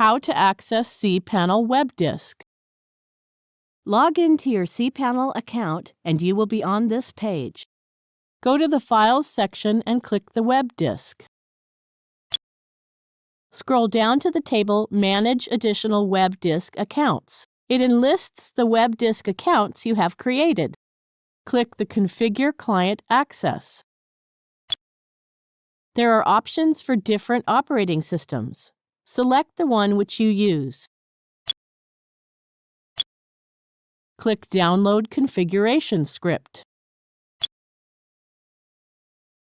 How to access cPanel Web Disk. Log into your cPanel account and you will be on this page. Go to the Files section and click the Web Disk. Scroll down to the table Manage Additional Web Disk Accounts. It enlists the web disk accounts you have created. Click the Configure Client Access. There are options for different operating systems. Select the one which you use. Click Download Configuration Script.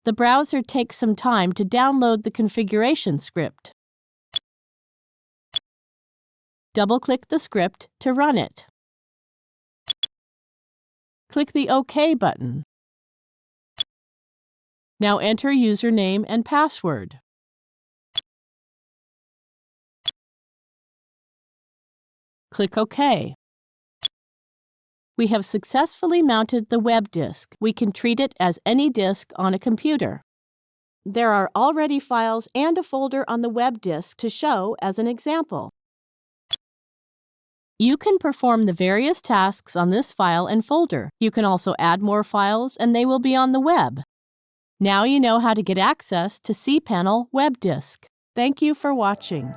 The browser takes some time to download the configuration script. Double-click the script to run it. Click the OK button. Now enter username and password. Click OK. We have successfully mounted the web disk. We can treat it as any disk on a computer. There are already files and a folder on the web disk to show as an example. You can perform the various tasks on this file and folder. You can also add more files and they will be on the web. Now you know how to get access to cPanel Web Disk. Thank you for watching.